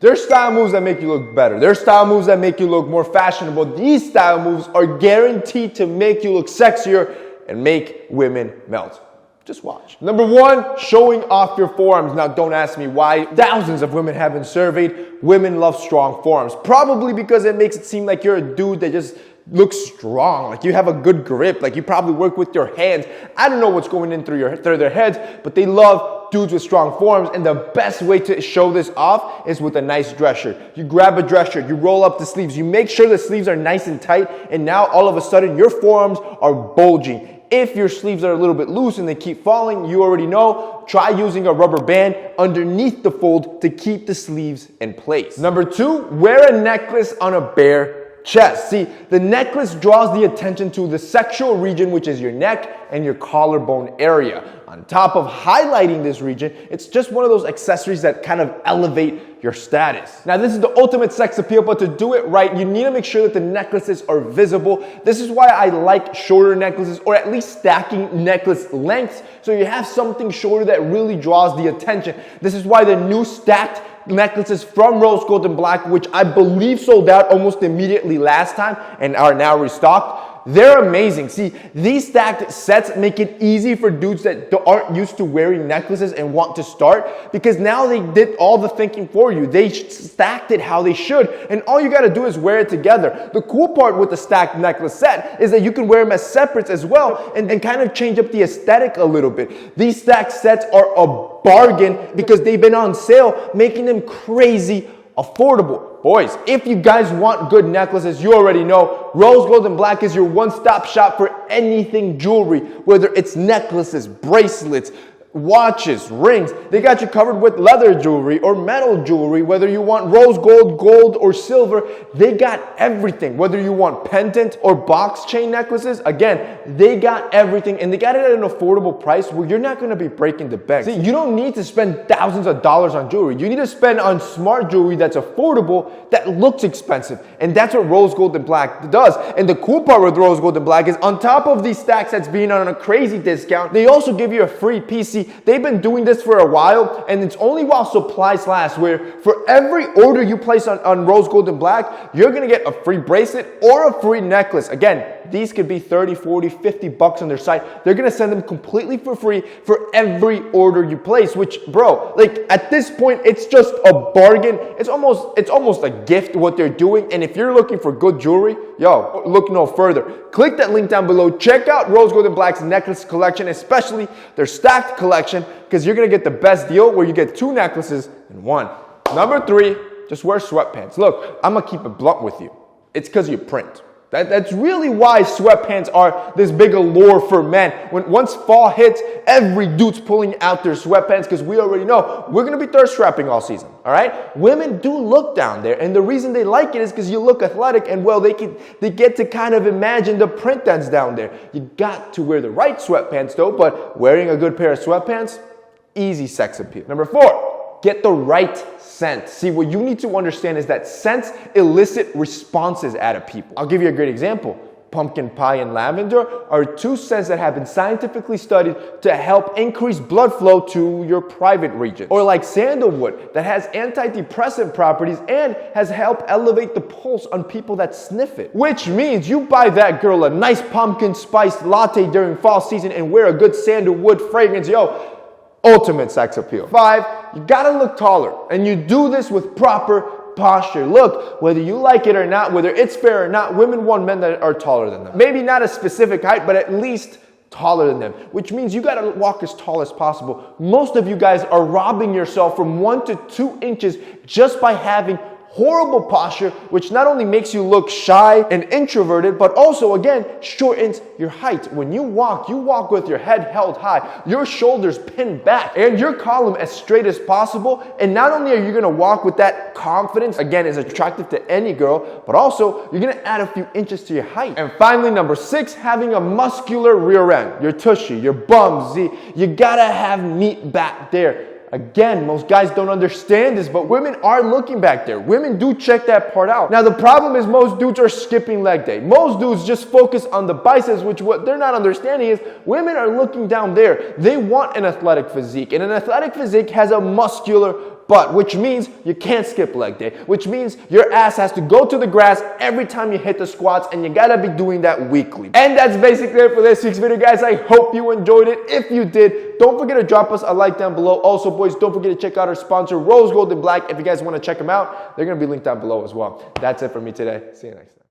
There's style moves that make you look better. There's style moves that make you look more fashionable. These style moves are guaranteed to make you look sexier and make women melt. Just watch. Number 1, showing off your forearms. Now, don't ask me why. Thousands of women have been surveyed. Women love strong forearms. Probably because it makes it seem like you're a dude that just looks strong, like you have a good grip, like you probably work with your hands. I don't know what's going in through their heads, but they love dudes with strong forearms, and the best way to show this off is with a nice dress shirt. You grab a dress shirt, you roll up the sleeves, you make sure the sleeves are nice and tight, and now all of a sudden your forearms are bulging. If your sleeves are a little bit loose and they keep falling, you already know, try using a rubber band underneath the fold to keep the sleeves in place. Number 2, wear a necklace on a bare chest. See, the necklace draws the attention to the sexual region, which is your neck and your collarbone area. On top of highlighting this region, it's just one of those accessories that kind of elevate your status. Now, this is the ultimate sex appeal, but to do it right, you need to make sure that the necklaces are visible. This is why I like shorter necklaces, or at least stacking necklace lengths, so you have something shorter that really draws the attention. This is why the new stacked necklaces from RoseGold Black, which I believe sold out almost immediately last time and are now restocked, they're amazing. See, these stacked sets make it easy for dudes that aren't used to wearing necklaces and want to start, because now they did all the thinking for you. They stacked it how they should, and all you got to do is wear it together. The cool part with the stacked necklace set is that you can wear them as separates as well and kind of change up the aesthetic a little bit. These stacked sets are a bargain because they've been on sale, making them crazy affordable. Boys, if you guys want good necklaces, you already know RoseGold Black is your one-stop shop for anything jewelry, whether it's necklaces, bracelets, watches, rings. They got you covered with leather jewelry or metal jewelry, whether you want rose gold, gold, or silver. They got everything. Whether you want pendant or box chain necklaces, again, they got everything, and they got it at an affordable price where you're not going to be breaking the bank. See, you don't need to spend thousands of dollars on jewelry. You need to spend on smart jewelry that's affordable, that looks expensive, and that's what RoseGold Black does. And the cool part with RoseGold Black is, on top of these stacks that's being on a crazy discount, they also give you a free piece. They've been doing this for a while, and it's only while supplies last, where for every order you place on RoseGold Black, you're going to get a free bracelet or a free necklace. Again, these could be 30, 40, 50 bucks on their site. They're going to send them completely for free for every order you place, which, bro, like at this point, it's just a bargain. It's almost a gift what they're doing. And if you're looking for good jewelry, yo, look no further. Click that link down below. Check out RoseGold Black's necklace collection, especially their stacked collection, because you're going to get the best deal where you get 2 necklaces in one. Number 3, just wear sweatpants. Look, I'm going to keep it blunt with you. It's because you print. That's really why sweatpants are this big allure for men. Once fall hits, every dude's pulling out their sweatpants, because we already know we're going to be thirst trapping all season, all right? Women do look down there, and the reason they like it is because you look athletic, and well, they get to kind of imagine the print that's down there. You got to wear the right sweatpants though, but wearing a good pair of sweatpants, easy sex appeal. Number 4, get the right scent. See, what you need to understand is that scents elicit responses out of people. I'll give you a great example. Pumpkin pie and lavender are 2 scents that have been scientifically studied to help increase blood flow to your private region. Or like sandalwood, that has antidepressant properties and has helped elevate the pulse on people that sniff it. Which means you buy that girl a nice pumpkin spiced latte during fall season and wear a good sandalwood fragrance, yo, ultimate sex appeal. 5, you gotta look taller, and you do this with proper posture. Look, whether you like it or not, whether it's fair or not, women want men that are taller than them. Maybe not a specific height, but at least taller than them, which means you gotta walk as tall as possible. Most of you guys are robbing yourself from 1 to 2 inches just by having horrible posture, which not only makes you look shy and introverted, but also, again, shortens your height. When you walk with your head held high, your shoulders pinned back, and your column as straight as possible. And not only are you going to walk with that confidence, again, is attractive to any girl, but also you're going to add a few inches to your height. And finally, number 6, having a muscular rear end. Your tushy, your bums, you gotta have meat back there. Again, most guys don't understand this, but women are looking back there. Women do check that part out. Now, the problem is most dudes are skipping leg day. Most dudes just focus on the biceps, which what they're not understanding is women are looking down there. They want an athletic physique, and an athletic physique has a muscular but which means you can't skip leg day, which means your ass has to go to the grass every time you hit the squats, and you gotta be doing that weekly. And that's basically it for this week's video, guys. I hope you enjoyed it. If you did, don't forget to drop us a like down below. Also, boys, don't forget to check out our sponsor, RoseGold Black. If you guys want to check them out, they're gonna be linked down below as well. That's it for me today. See you next time.